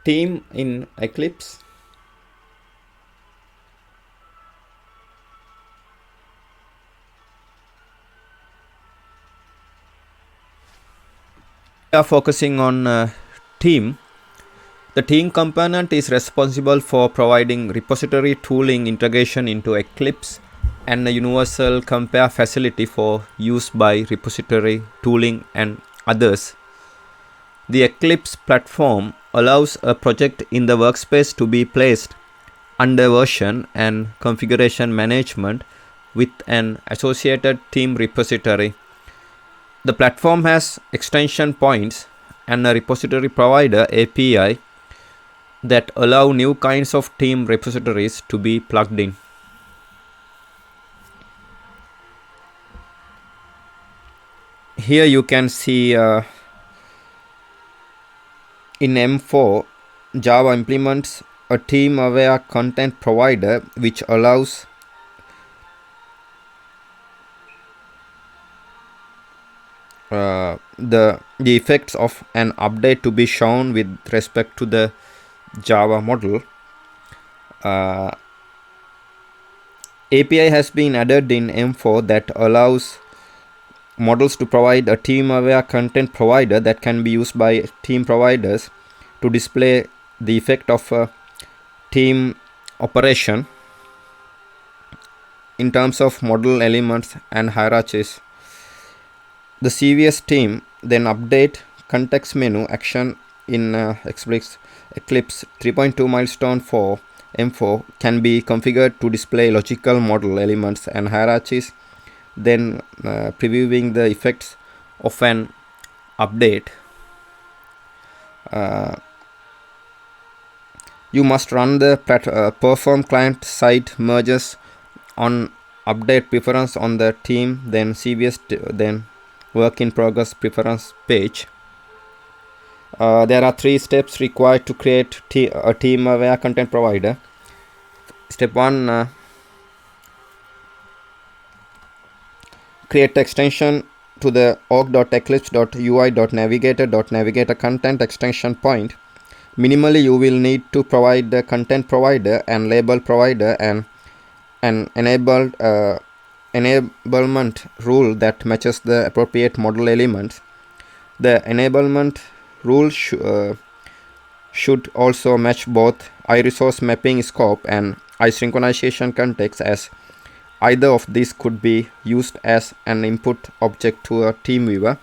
team in Eclipse. We are focusing on team. The team component is responsible for providing repository tooling integration into Eclipse and a universal compare facility for use by repository tooling and others. The Eclipse platform allows a project in the workspace to be placed under version and configuration management with an associated team repository. The platform has extension points and a repository provider API that allow new kinds of team repositories to be plugged in. Here you can see in M4, Java implements a team-aware content provider which allows the effects of an update to be shown with respect to the Java model. API has been added in M4 that allows models to provide a team-aware content provider that can be used by team providers to display the effect of a team operation in terms of model elements and hierarchies. The CVS team then update context menu action in Eclipse 3.2 milestone for M4 can be configured to display logical model elements and hierarchies, then previewing the effects of an update. You must run the perform client side merges on update preference on the team, then CVS, then work in progress preference page. There are 3 steps required to create a team aware content provider. Step 1, create extension to the org.eclipse.ui.navigator content extension point. Minimally, you will need to provide the content provider and label provider and an enablement rule that matches the appropriate model elements. The enablement rule should also match both iResource mapping scope and iSynchronization context, as either of these could be used as an input object to a team viewer.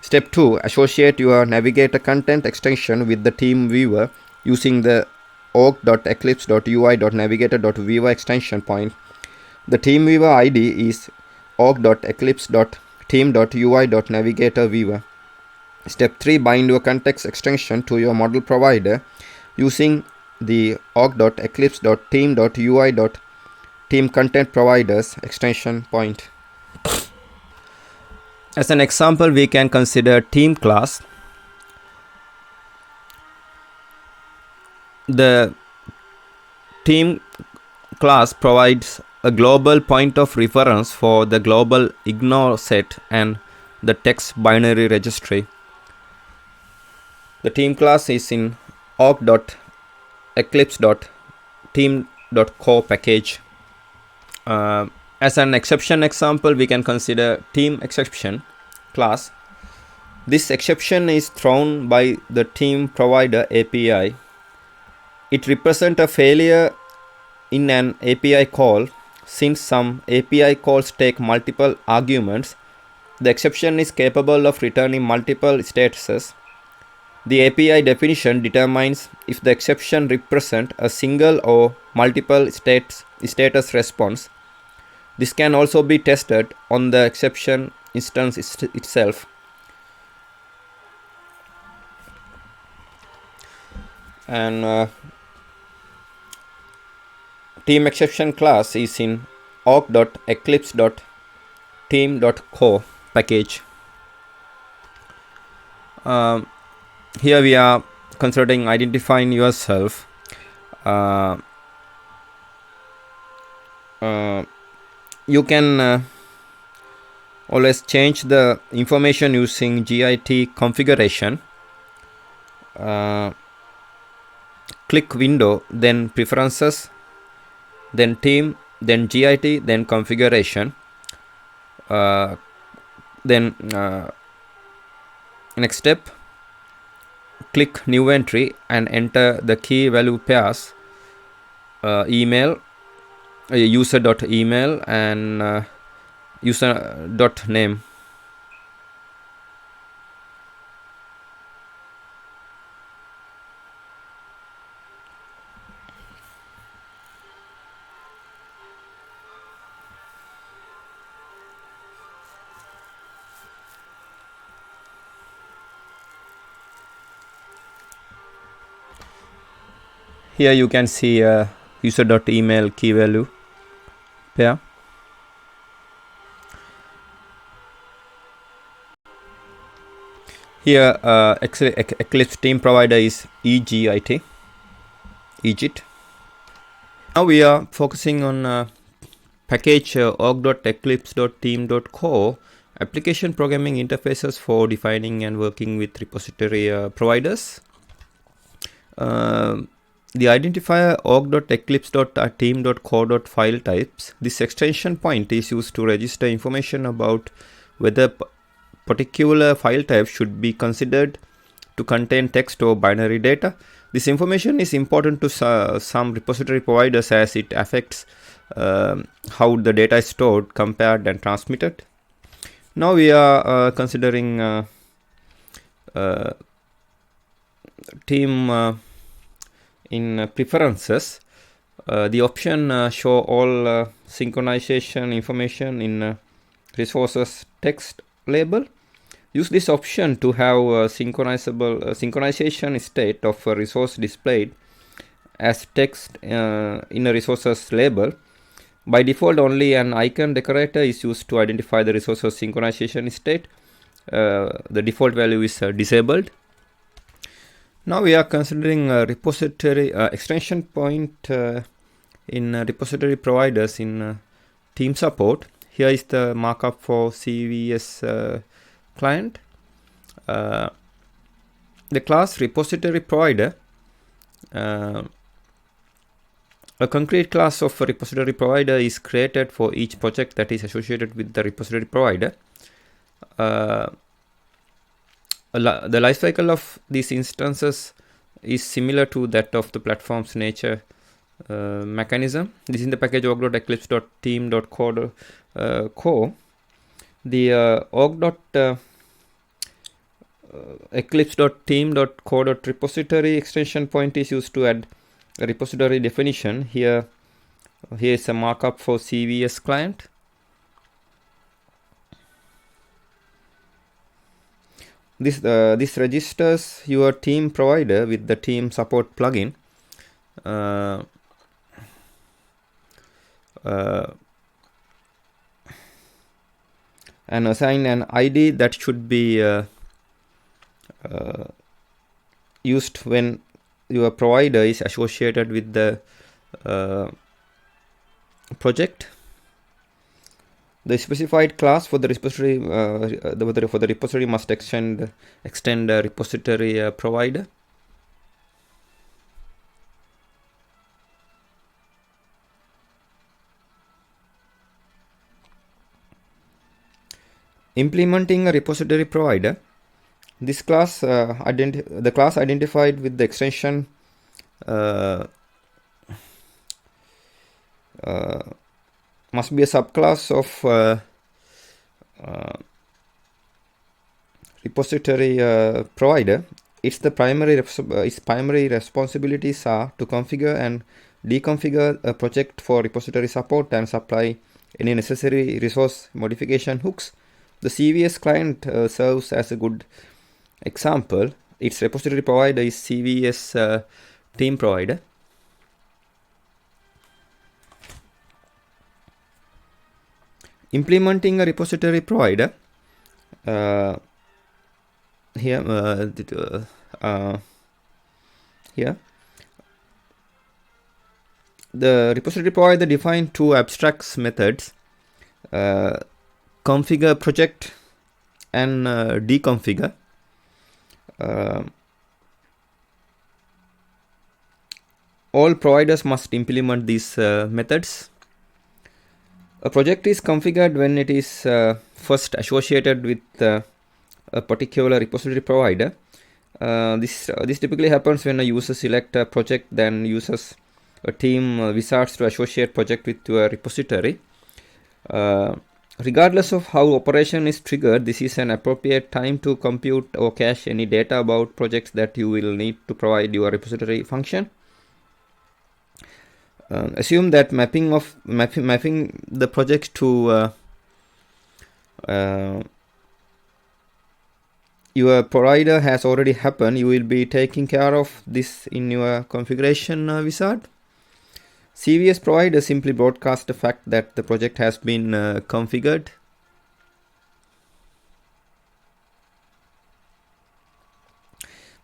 Step 2, associate your navigator content extension with the team viewer using the org.eclipse.ui.navigator.viewer extension point. The team viewer ID is org.eclipse.team.ui.navigator Step 3, bind your context extension to your model provider using the org.eclipse.team.ui.team content providers extension point. As an example, we can consider team class. The team class provides a global point of reference for the global ignore set and the text binary registry. The team class is in org.eclipse.team.co package. As an exception example, we can consider team exception class. This exception is thrown by the team provider API. It represents a failure in an API call. Since some API calls take multiple arguments, the exception is capable of returning multiple statuses. The API definition determines if the exception represents a single or multiple status response. This can also be tested on the exception instance itself. And team exception class is in org.eclipse.team.co package. Here we are considering identifying yourself. You can always change the information using git configuration. click Window, then Preferences, then Team, then GIT, then Configuration. Then next step, click New Entry and enter the key value pairs, email, user.email and user.name. Here you can see user.email key value pair. Here Eclipse team provider is EGIT. Now we are focusing on package org.eclipse.team.core application programming interfaces for defining and working with repository providers. The identifier org.eclipse.team.core.file types. This extension point is used to register information about whether particular file type should be considered to contain text or binary data. This information is important to some repository providers as it affects how the data is stored, compared and transmitted. Now we are considering team in preferences. The option show all synchronization information in resources text label. Use this option to have synchronization state of a resource displayed as text in a resources label. By default, only an icon decorator is used to identify the resources synchronization state. The default value is disabled. Now we are considering a repository extension point in repository providers in team support. Here is the markup for CVS client. The class repository provider, a concrete class of a repository provider is created for each project that is associated with the repository provider. The lifecycle of these instances is similar to that of the platform's nature mechanism. This is in the package org.eclipse.team.core. The org.eclipse.team.core.repository extension point is used to add a repository definition. Here is a markup for CVS client. This registers your team provider with the team support plugin. And assign an ID that should be used when your provider is associated with the project. The specified class for the repository must extend repository provider. Implementing a repository provider. This class, the class identified with the extension must be a subclass of repository provider. Its primary responsibilities are to configure and deconfigure a project for repository support and supply any necessary resource modification hooks. The CVS client serves as a good example. Its repository provider is CVS team provider. Implementing a repository provider. Here the repository provider defined two abstracts methods, configure project and deconfigure. all providers must implement these methods. A project is configured when it is first associated with a particular repository provider. This typically happens when a user selects a project, then uses a team wizards to associate project with your repository. Regardless of how operation is triggered, this is an appropriate time to compute or cache any data about projects that you will need to provide your repository function. Assume that mapping the project to your provider has already happened. You will be taking care of this in your configuration wizard. CVS provider simply broadcast the fact that the project has been configured.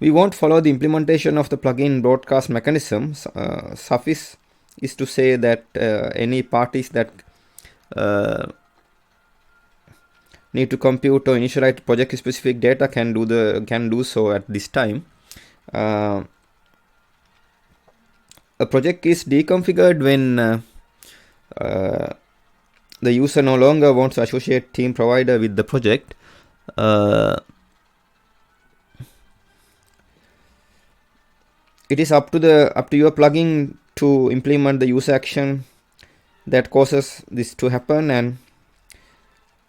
We won't follow the implementation of the plugin broadcast mechanism. Suffice is to say that any parties that need to compute or initialize project specific data can do so at this time. A project is deconfigured when the user no longer wants to associate team provider with the project. It is up to your plugin to implement the user action that causes this to happen, and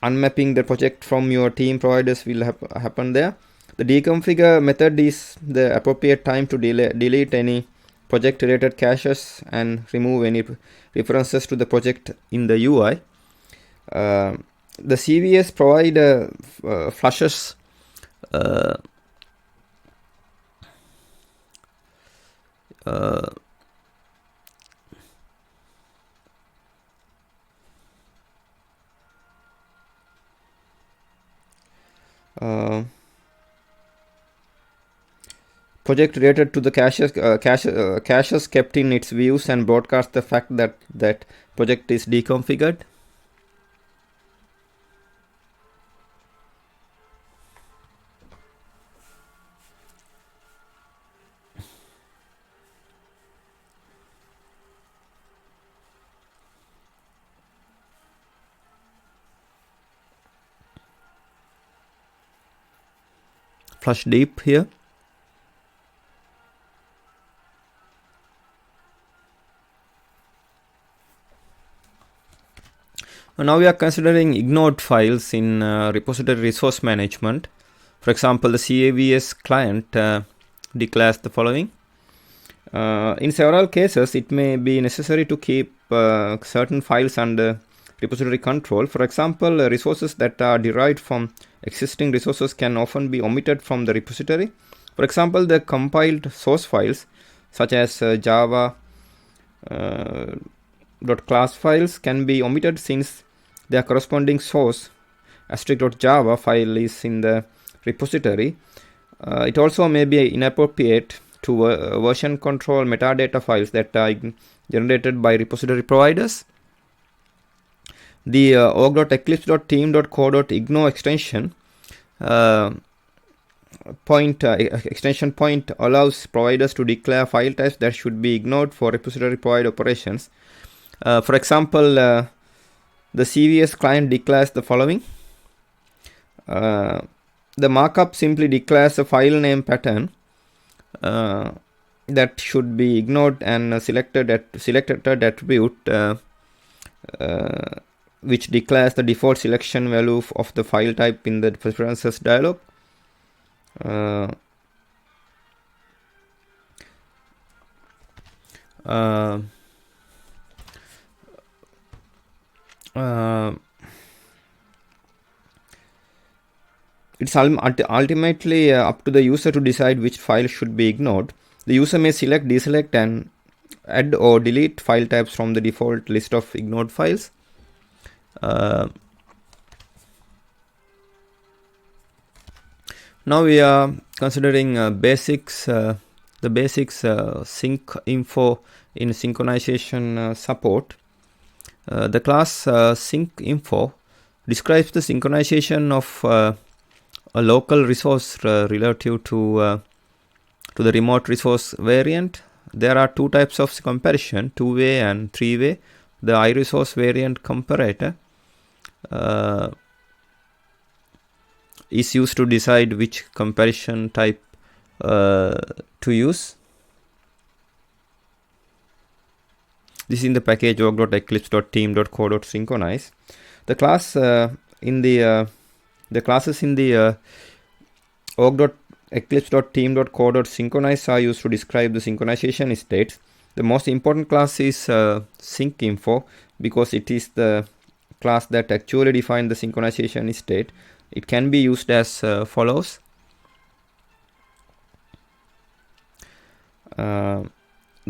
unmapping the project from your team providers will happen there. The deconfigure method is the appropriate time to delete any project related caches and remove any references to the project in the UI. The CVS provider flushes project related to the caches kept in its views and broadcast the fact that project is deconfigured. Flush deep here. Now we are considering ignored files in repository resource management. For example, the CVS client declares the following. In several cases, it may be necessary to keep certain files under repository control. For example, resources that are derived from existing resources can often be omitted from the repository. For example, the compiled source files such as Java .class files can be omitted since their corresponding source *.java file is in the repository. It also may be inappropriate to version control metadata files that are generated by repository providers. The org.eclipse.team.co.ignore extension point allows providers to declare file types that should be ignored for repository provider operations. For example, the CVS client declares the following. The markup simply declares a file name pattern that should be ignored and selected attribute which declares the default selection value of the file type in the preferences dialog. It's ultimately up to the user to decide which file should be ignored. The user may select, deselect, and add or delete file types from the default list of ignored files. Now we are considering the basics sync info in synchronization support. The class sync info describes the synchronization of a local resource relative to the remote resource variant. there are two types of comparison, two-way and three-way. The iResource variant comparator is used to decide which comparison type to use. This is in the package org.eclipse.team.co.synchronize. The class in the classes in the org.eclipse.team.co.synchronize are used to describe the synchronization states. The most important class is sync info, because it is the class that actually defines the synchronization state. It can be used as follows. The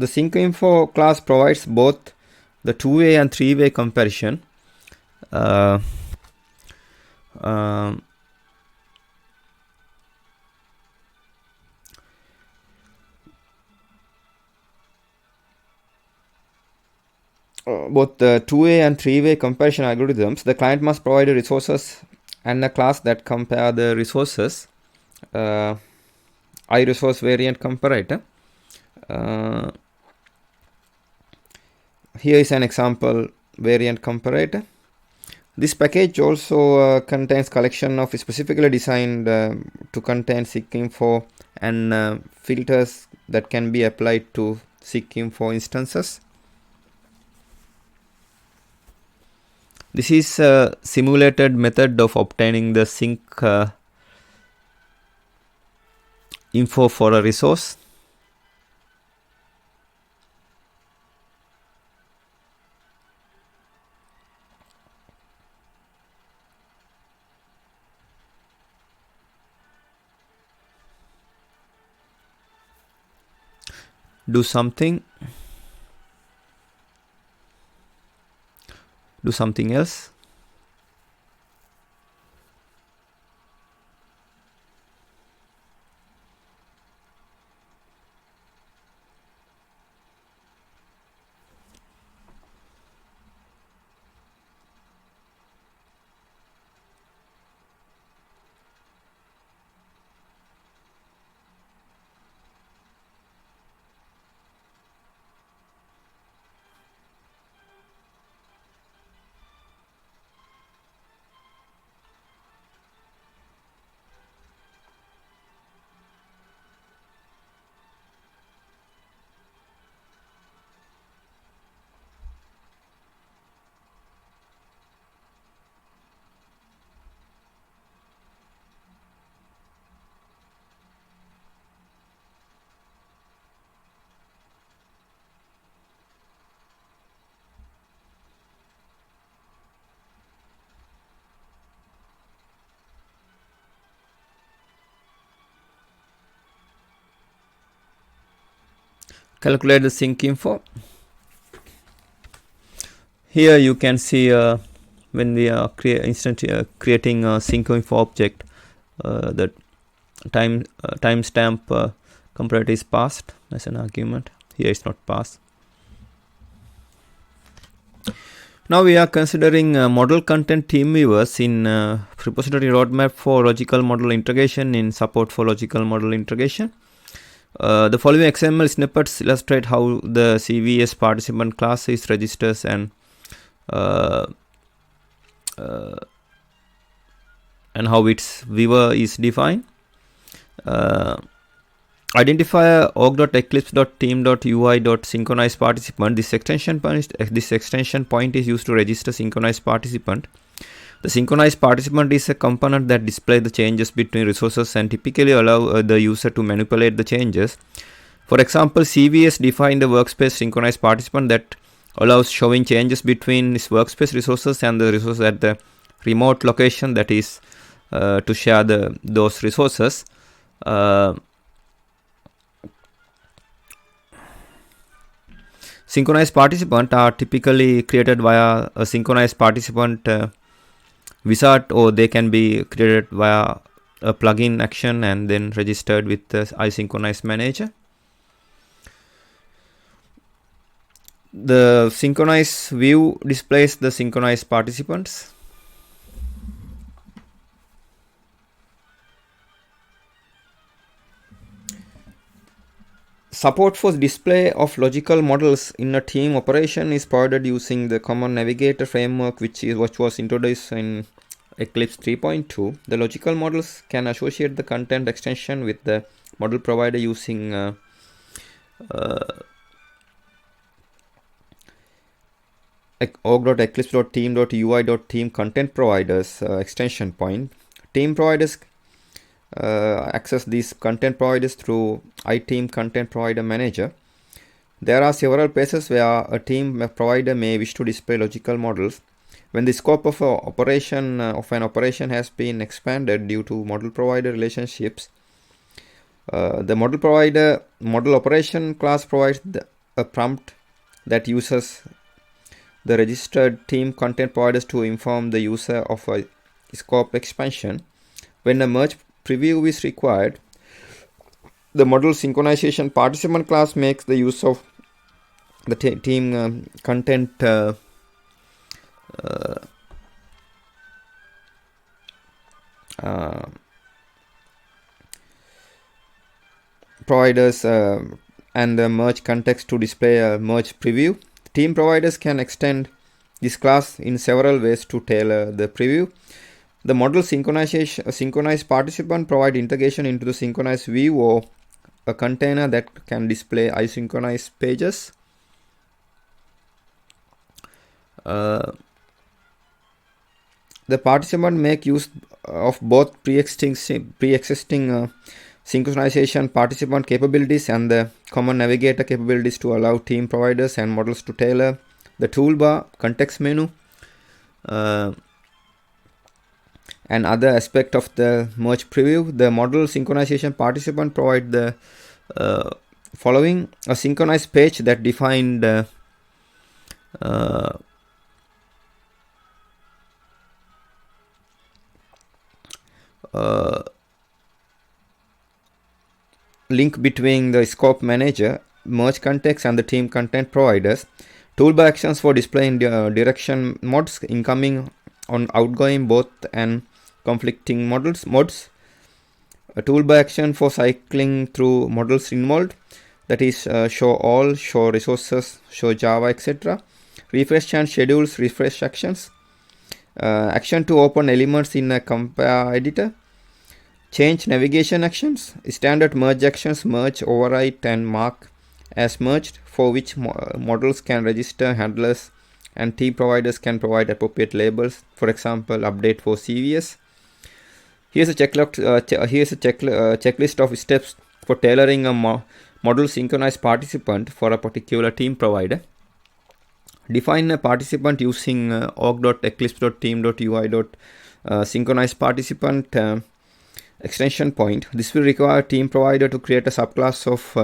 sync info class provides both the two-way and three-way comparison. Both the two-way and three-way comparison algorithms, the client must provide the resources and a class that compare the resources. iResource variant comparator. Here is an example variant comparator. This package also contains collection of specifically designed to contain SIG info and filters that can be applied to SIG info instances. This is a simulated method of obtaining the sync info for a resource. Do something else. Calculate the sync info. Here you can see when we are creating a sync info object, the timestamp comparator is passed as an argument. Here it's not passed. Now we are considering model content team viewers in repository roadmap for logical model integration in support for logical model integration. The following XML snippets illustrate how the CVS participant class is registers and how its viewer is defined. Identify org.eclipse.team.ui.synchronize participant. This extension point is used to register synchronized participant. The synchronized participant is a component that displays the changes between resources and typically allow the user to manipulate the changes. For example, CVS define the workspace synchronized participant that allows showing changes between its workspace resources and the resources at the remote location, that is to share those resources. Synchronized participants are typically created via a synchronized participant wizard, or they can be created via a plugin action and then registered with the iSynchronize manager. The synchronized view displays the synchronized participants. Support for display of logical models in a team operation is provided using the Common Navigator framework, which was introduced in Eclipse 3.2. The logical models can associate the content extension with the model provider using org.eclipse.team.ui.team content providers extension point. Team providers access these content providers through iTeam Content Provider Manager. There are several places where a team provider may wish to display logical models. When the scope of an operation has been expanded due to model provider relationships, the model operation class provides a prompt that uses the registered team content providers to inform the user of a scope expansion. When a merge preview is required, the model synchronization participant class makes the use of the team content providers and the merge context to display a merge preview. Team providers can extend this class in several ways to tailor the preview. The model synchronized participant provide integration into the synchronized view or a container that can display asynchronous pages. The participant make use of both pre-existing synchronization participant capabilities and the Common Navigator capabilities to allow team providers and models to tailor the toolbar, context menu, and other aspect of the merge preview. The model synchronization participant provide the following: a synchronized page that defined link between the scope manager, merge context, and the team content providers. Toolbar actions for displaying direction modes, incoming on outgoing both and conflicting modes. A toolbar action for cycling through models involved, that is show all, show resources, show Java, etc. Refresh and schedules refresh actions. Action to open elements in a compare editor. Change navigation actions. Standard merge actions, merge, overwrite, and mark as merged, for which models can register handlers and team providers can provide appropriate labels. For example, update for CVS. Here's a checklist of steps for tailoring a model synchronized participant for a particular team provider. Define a participant using org.eclipse.team.ui.synchronized participant extension point. This will require team provider to create a subclass of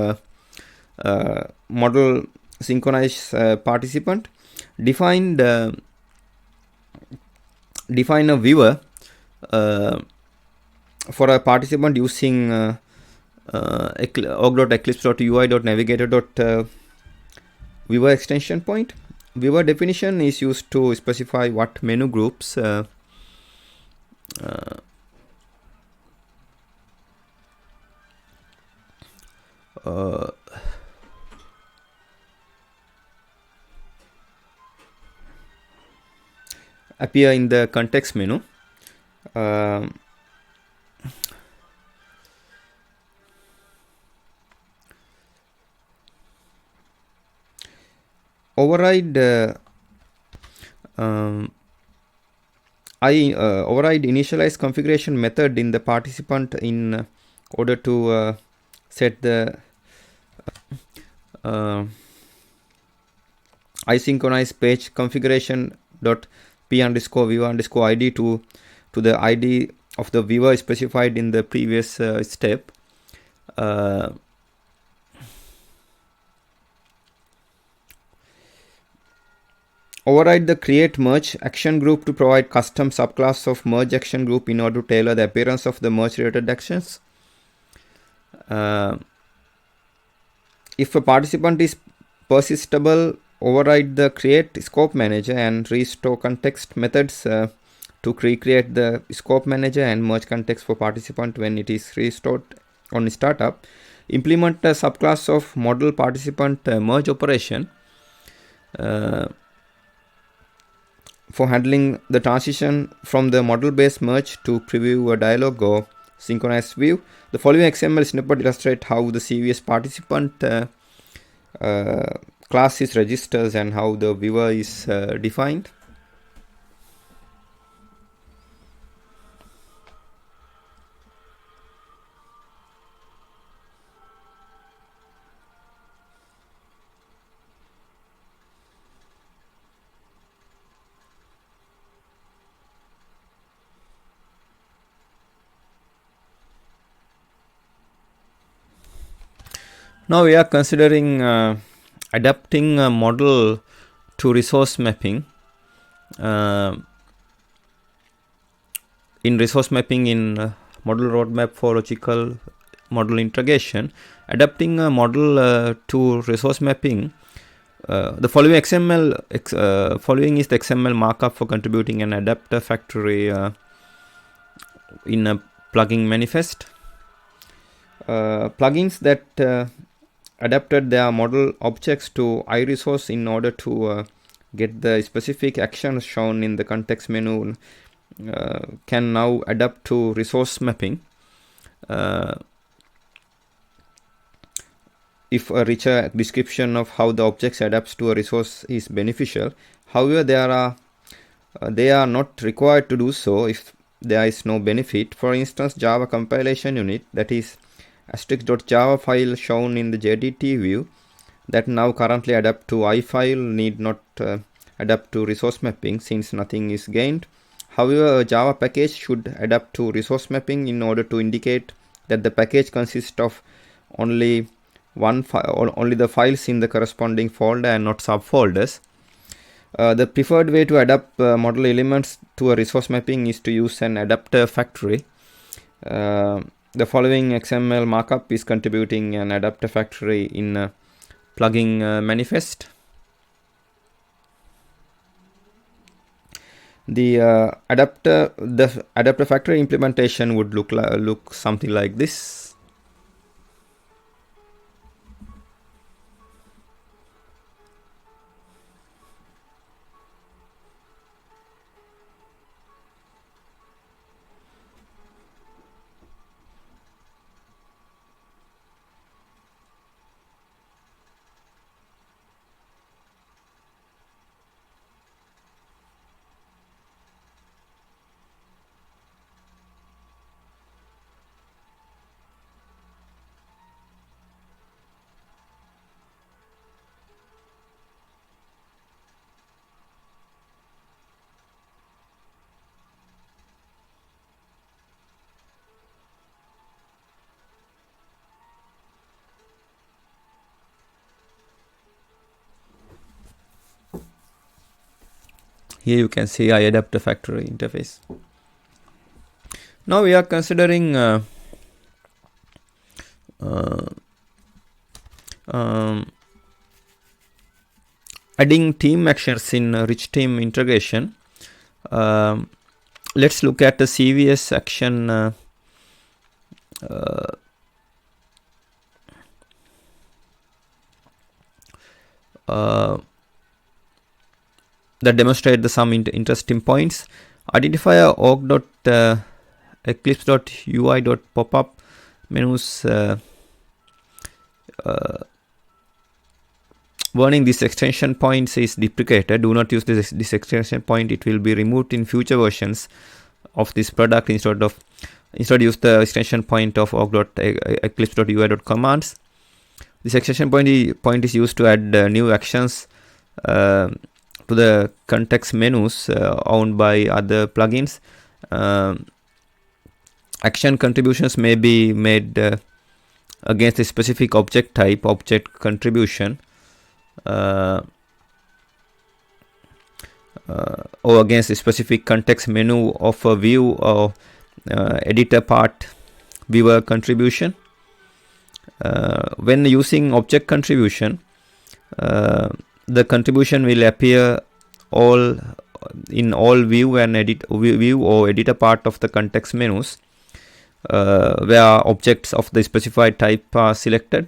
model synchronized participant. Define a viewer for a participant using org.eclipse.ui.navigator.viewer extension point. Viewer definition is used to specify what menu groups appear in the context menu. Override override initialize configuration method in the participant in order to set the asynchronous page configuration dot p_viewer_id to the ID of the viewer specified in the previous step. Override the create merge action group to provide custom subclass of merge action group in order to tailor the appearance of the merge related actions. If a participant is persistable, override the create scope manager and restore context methods to recreate the scope manager and merge context for participant when it is restored on startup. implement a subclass of model participant merge operation for handling the transition from the model-based merge to preview a dialog or synchronized view. The following XML snippet illustrates how the CVS participant class is registered and how the viewer is defined. Now we are considering adapting a model to resource mapping. In resource mapping in model roadmap for logical model integration, adapting a model to resource mapping. The following following is the XML markup for contributing an adapter factory in a plugin manifest. Plugins that adapted their model objects to iResource in order to get the specific actions shown in the context menu can now adapt to resource mapping. If a richer description of how the objects adapts to a resource is beneficial. However, they are not required to do so if there is no benefit. For instance, Java compilation unit, that is *.java file shown in the JDT view that now currently adapt to iFile need not adapt to resource mapping since nothing is gained. However, a Java package should adapt to resource mapping in order to indicate that the package consists of only one file, or only the files in the corresponding folder and not subfolders. The preferred way to adapt model elements to a resource mapping is to use an adapter factory. The following XML markup is contributing an adapter factory in a plugin manifest. The adapter factory implementation would look something like this. Here you can see I adapter factory interface. Now we are considering adding team actions in rich team integration. Let's look at the CVS action that demonstrate some interesting points. Identify a org.eclipse.ui.popup menus warning this extension points is deprecated. Do not use this extension point. It will be removed in future versions of this product. Instead use the extension point of org.eclipse.ui.commands. This extension point is used to add new actions to the context menus owned by other plugins. Action contributions may be made against a specific object type, object contribution, or against a specific context menu of a view or editor part viewer contribution. When using object contribution, the contribution will appear in all view and view or editor part of the context menus. where objects of the specified type are selected.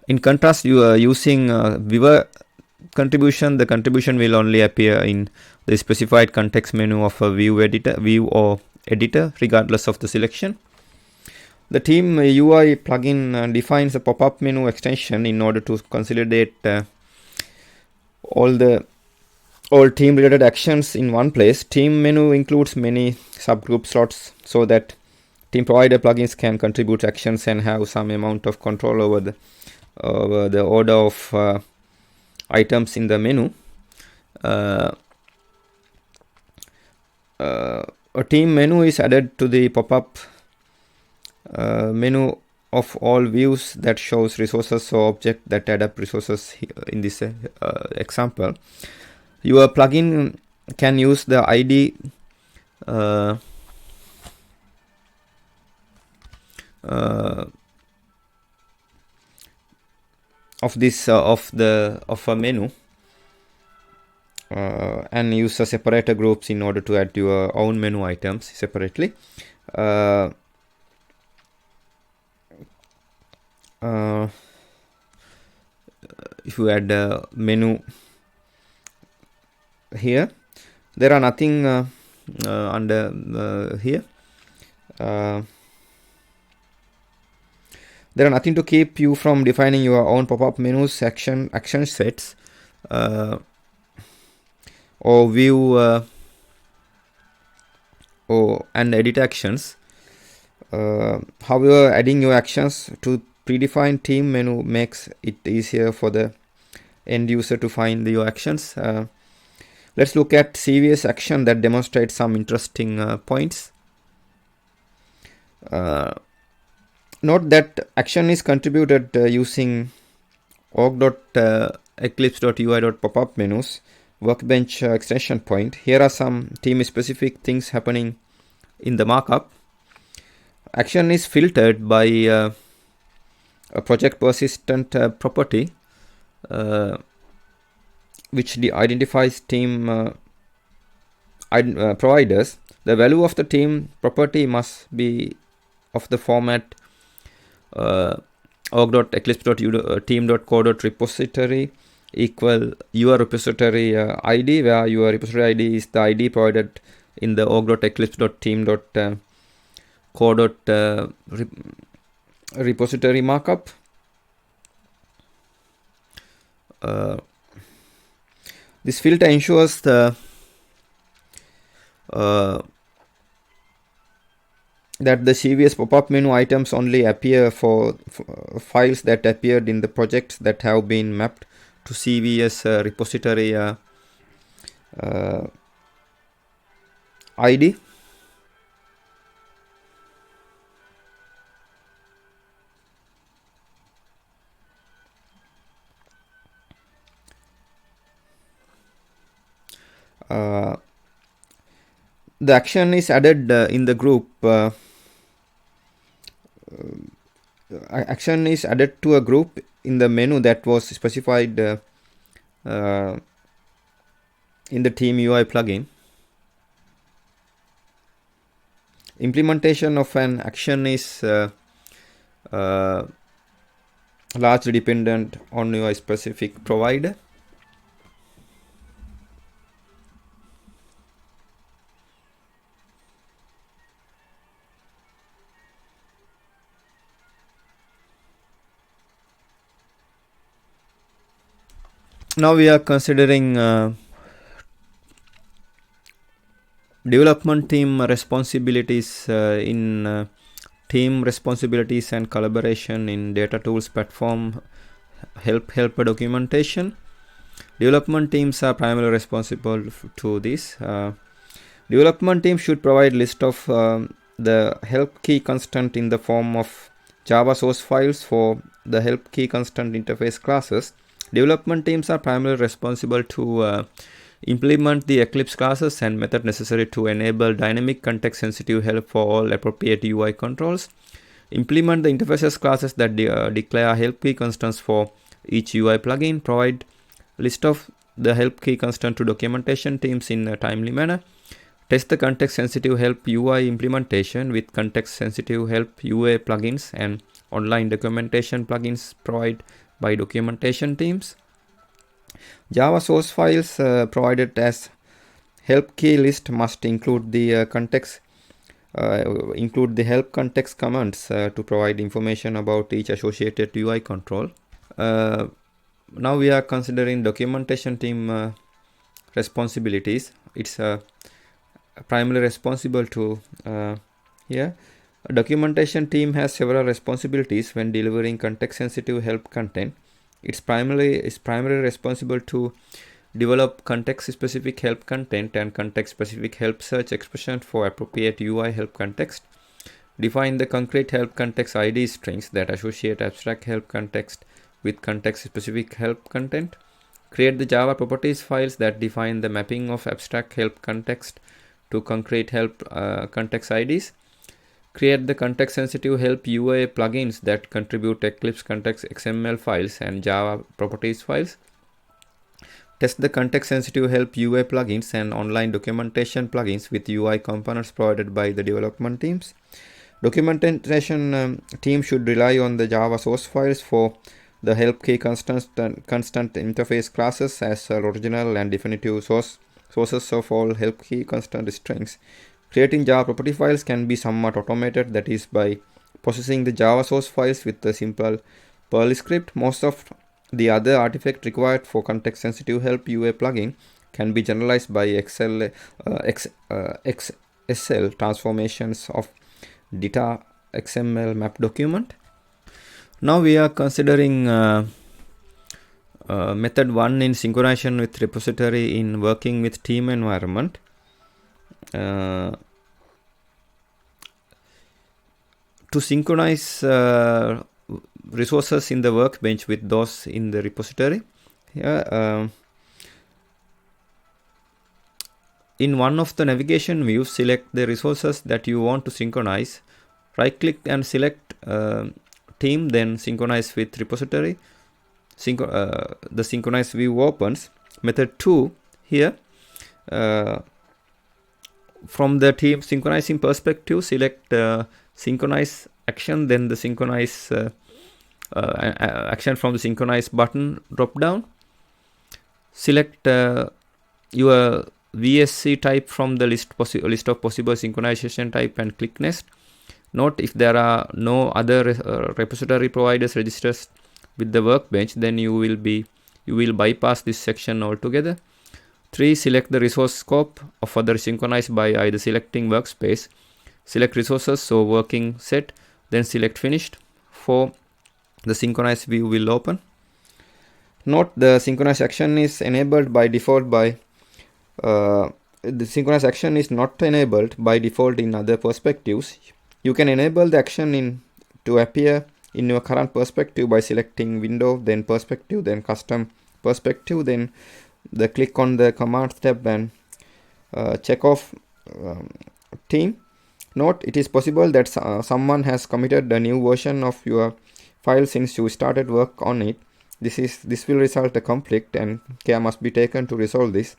In contrast, you are using viewer contribution. The contribution will only appear in the specified context menu of a view or editor, regardless of the selection. The Team UI plugin defines a pop-up menu extension in order to consolidate all team related actions in one place. Team menu includes many subgroup slots so that team provider plugins can contribute actions and have some amount of control over the order of items in the menu. A team menu is added to the pop-up menu of all views that shows resources or object that add up resources in this example. Your plugin can use the ID of a menu and use a separator groups in order to add your own menu items separately. If you add a menu here, there are nothing under here. There are nothing to keep you from defining your own pop-up menus, action sets, or view and edit actions. However, adding your actions to predefined team menu makes it easier for the end user to find your actions. Let's look at CVS action that demonstrates some interesting points. Note that action is contributed using org.eclipse.ui.popup menus workbench extension point. Here are some team specific things happening in the markup. Action is filtered by a project persistent property which identifies team providers. The value of the team property must be of the format org.eclipse.team.co.repository equal your repository ID, where your repository ID is the ID provided in the org.eclipse.team.co.repository markup. This filter ensures that the CVS pop-up menu items only appear for files that appeared in the projects that have been mapped to CVS repository ID. The action is added in the group. Action is added to a group in the menu that was specified in the Team UI plugin. Implementation of an action is largely dependent on your specific provider. Now we are considering development team responsibilities in team responsibilities and collaboration in data tools platform helper documentation. Development teams are primarily responsible to this. Development team should provide list of the help key constant in the form of Java source files for the help key constant interface classes. Development teams are primarily responsible to implement the Eclipse classes and method necessary to enable dynamic context sensitive help for all appropriate UI controls. Implement the interfaces classes that declare help key constants for each UI plugin. Provide list of the help key constant to documentation teams in a timely manner. Test the context-sensitive help UI implementation with context-sensitive help UA plugins and online documentation plugins provided by documentation teams. Java source files provided as help key list must include the include the help context commands to provide information about each associated UI control. Now we are considering documentation team responsibilities. It's primarily responsible to here. A documentation team has several responsibilities when delivering context-sensitive help content. It's primarily responsible to develop context-specific help content and context-specific help search expression for appropriate UI help context. Define the concrete help context ID strings that associate abstract help context with context-specific help content. Create the Java properties files that define the mapping of abstract help context to concrete help context IDs. Create the context-sensitive help UA plugins that contribute Eclipse context XML files and Java properties files. Test the context-sensitive help UA plugins and online documentation plugins with UI components provided by the development teams. Documentation team should rely on the Java source files for the help key constant interface classes as original and definitive sources of all help key constant strings. Creating Java property files can be somewhat automated, that is by processing the Java source files with a simple Perl script. Most of the other artifacts required for context-sensitive help UA plugin can be generalized by XSL transformations of data XML map document. Now we are considering method 1 in synchronization with repository in working with team environment. To synchronize resources in the workbench with those in the repository. In one of the navigation views, select the resources that you want to synchronize. Right click and select team, then synchronize with repository. The synchronize view opens. Method 2 here. From the team synchronizing perspective, select synchronize action, then the synchronize action from the synchronize button drop down. Select your VSC type from the list of possible synchronization type and click next. Note, if there are no other repository providers registered with the workbench, then you will bypass this section altogether. 3. Select the resource scope of other synchronized by either selecting workspace. Select resources, so working set, then select finished. 4. The synchronized view will open. Note, the synchronized action is enabled by default by the synchronized action is not enabled by default in other perspectives. You can enable the action to appear in your current perspective by selecting window, then perspective, then custom perspective, then click on the commands tab and check off team. Note, it is possible that someone has committed a new version of your file since you started work on it. This will result a conflict, and care must be taken to resolve this.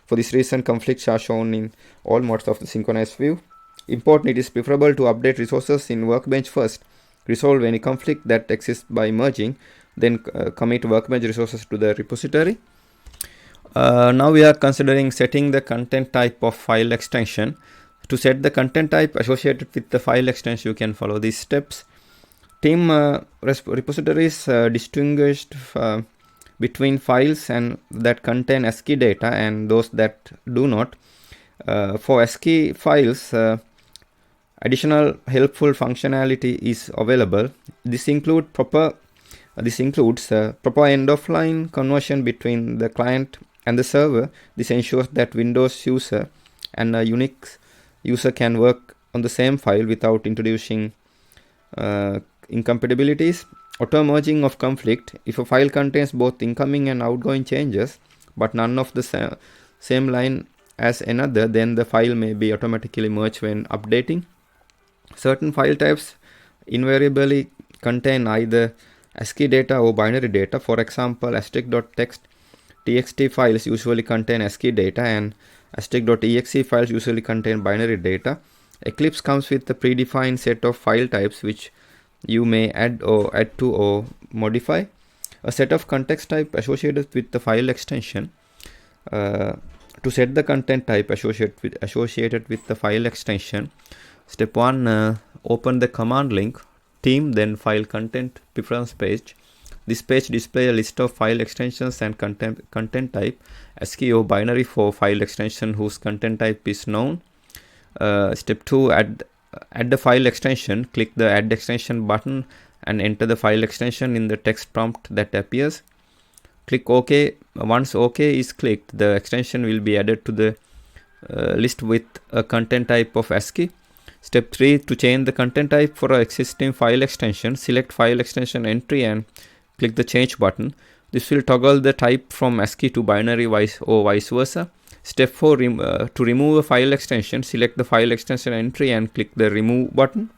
For this reason, conflicts are shown in all modes of the synchronized view. Important, it is preferable to update resources in workbench first, resolve any conflict that exists by merging, then commit workbench resources to the repository. Now we are considering setting the content type of file extension. To set the content type associated with the file extension, you can follow these steps. Team repositories distinguished between files and that contain ASCII data and those that do not. For ASCII files, additional helpful functionality is available. This includes proper end-of-line conversion between the client and the server. This ensures that Windows user and a Unix user can work on the same file without introducing incompatibilities. Auto merging of conflict. If a file contains both incoming and outgoing changes, but none of the same line as another, then the file may be automatically merged when updating. Certain file types invariably contain either ASCII data or binary data. For example, asterisk.txt .txt files usually contain ASCII data and asterisk.exe files usually contain binary data. Eclipse comes with a predefined set of file types which you may add to or modify. A set of context type associated with the file extension. To set the content type associated with the file extension, step 1, open the command link, theme, then file content preference page. This page displays a list of file extensions and content type, ASCII or binary for file extension whose content type is known. Step 2, add the file extension. Click the add extension button and enter the file extension in the text prompt that appears. Click OK. Once OK is clicked, the extension will be added to the list with a content type of ASCII. Step 3, to change the content type for an existing file extension, select file extension entry and click the change button. This will toggle the type from ASCII to binary or vice versa. Step 4, to remove a file extension, select the file extension entry and click the remove button.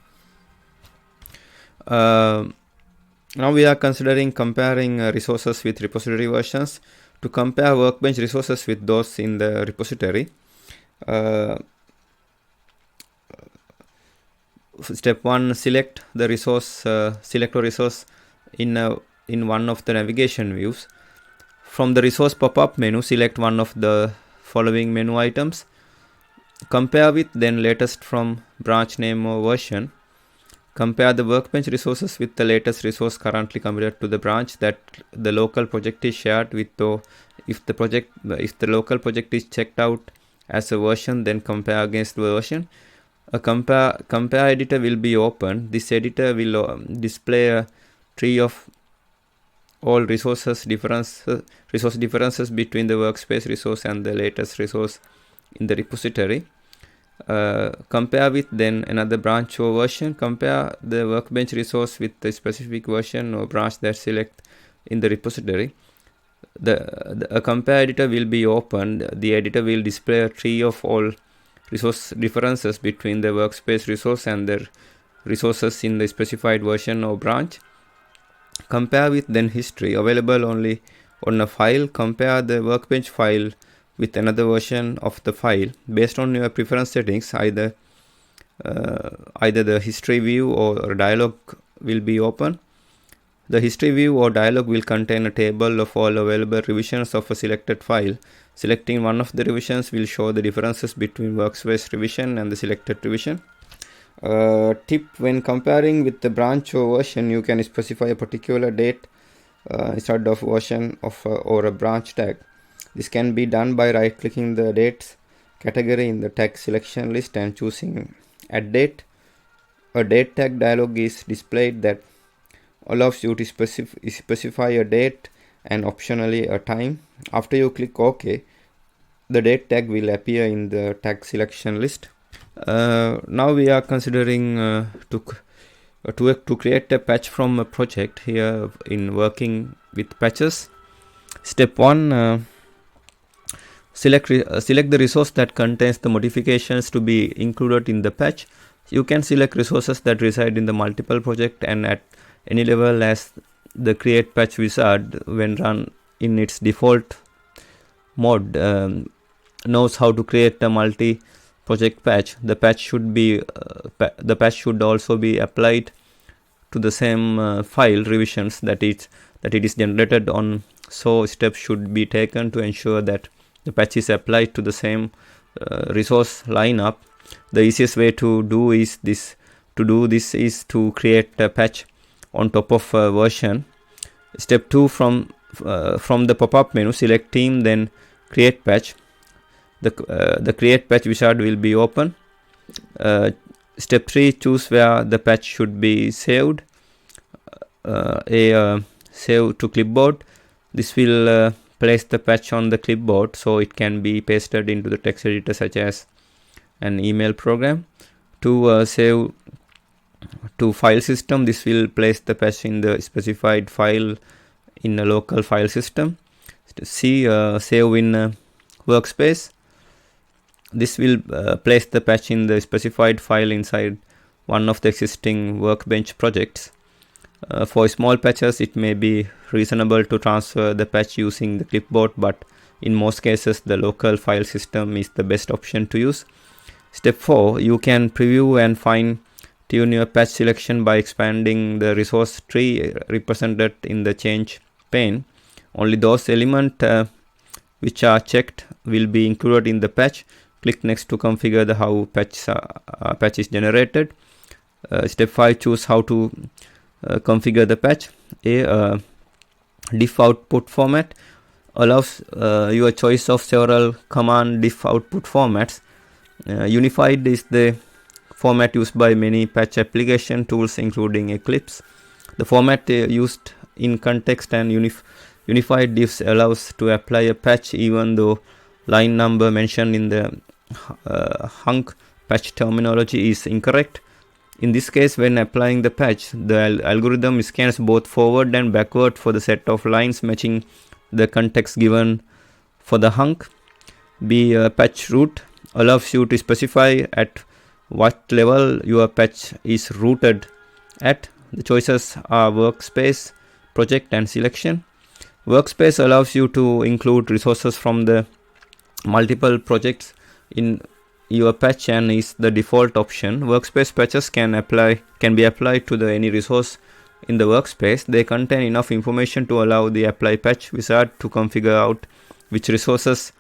Now we are considering comparing resources with repository versions. To compare Workbench resources with those in the repository, step 1, select the resource, select a resource in one of the navigation views. From the resource pop-up menu, select one of the following menu items. Compare with, then latest from branch name or version. Compare the Workbench resources with the latest resource currently committed to the branch that the local project is shared with, or if the local project is checked out as a version, then compare against the version. A compare editor will be opened. This editor will display a tree of all resource differences between the workspace resource and the latest resource in the repository. Compare with, then another branch or version. Compare the Workbench resource with the specific version or branch that select in the repository. A compare editor will be opened. The editor will display a tree of all resource differences between the workspace resource and the resources in the specified version or branch. Compare with, then history, available only on a file. Compare the Workbench file with another version of the file. Based on your preference settings, either the history view or a dialog will be open. The history view or dialog will contain a table of all available revisions of a selected file. Selecting one of the revisions will show the differences between workspace revision and the selected revision. Tip: when comparing with the branch or version, you can specify a particular date instead of version of or a branch tag. This can be done by right-clicking the dates category in the tag selection list and choosing add date. A date tag dialog is displayed that allows you to specify a date and optionally a time. After you click OK, the date tag will appear in the tag selection list. Now we are considering to create a patch from a project here in working with patches. Step 1, select the resource that contains the modifications to be included in the patch. You can select resources that reside in the multiple project and at any level, as the create patch wizard, when run in its default mode, knows how to create a multi-project patch. The patch should also be applied to the same file revisions that it is generated on. So steps should be taken to ensure that the patch is applied to the same resource lineup. The easiest way to do this is to create a patch on top of a version. Step 2, from the pop-up menu, select theme, then create patch. The create patch wizard will be open. Step 3, choose where the patch should be saved. Save to clipboard. This will place the patch on the clipboard so it can be pasted into the text editor such as an email program. To save to file system, this will place the patch in the specified file in a local file system. Save in workspace. This will place the patch in the specified file inside one of the existing Workbench projects. For small patches, it may be reasonable to transfer the patch using the clipboard, but in most cases, the local file system is the best option to use. Step 4, you can preview and fine-tune your patch selection by expanding the resource tree represented in the change pane. Only those elements which are checked will be included in the patch. Click next to configure the how patch is generated. Step 5, choose how to configure the patch. Diff output format allows your choice of several command diff output formats. Unified is the format used by many patch application tools, including Eclipse. The format used in context and unified diffs allows to apply a patch even though line number mentioned in the hunk patch terminology is incorrect. In this case, when applying the patch, the algorithm scans both forward and backward for the set of lines matching the context given for the hunk. Patch root allows you to specify at what level your patch is rooted at. The choices are workspace, project, and selection. Workspace allows you to include resources from the multiple projects in your patch and is the default option. Workspace patches can be applied to any resource in the workspace. They contain enough information to allow the apply patch wizard to configure out which resources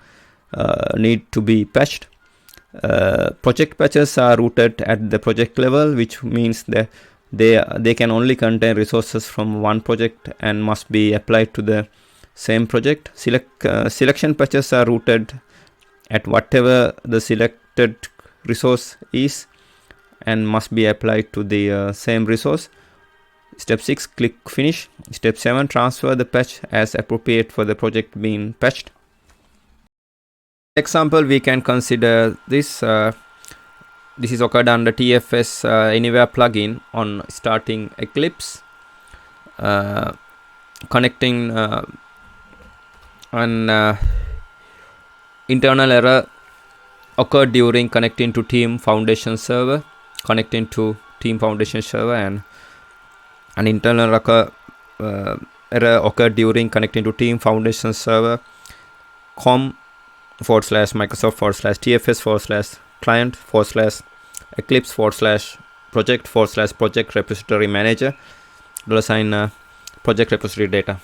need to be patched. Project patches are rooted at the project level, which means that they can only contain resources from one project and must be applied to the same project. Selection patches are rooted at whatever the selected resource is and must be applied to the same resource. Step 6, click finish. Step 7, transfer the patch as appropriate for the project being patched. Example, we can consider this. This is occurred under TFS Anywhere plugin on starting Eclipse, connecting an internal error occurred during connecting to Team Foundation server, and an internal error occurred during connecting to Team Foundation server com/Microsoft/TFS/client/Eclipse/project/project repository manager $project repository data.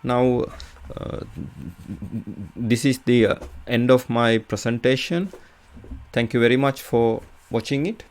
Now this is the end of my presentation. Thank you very much for watching it.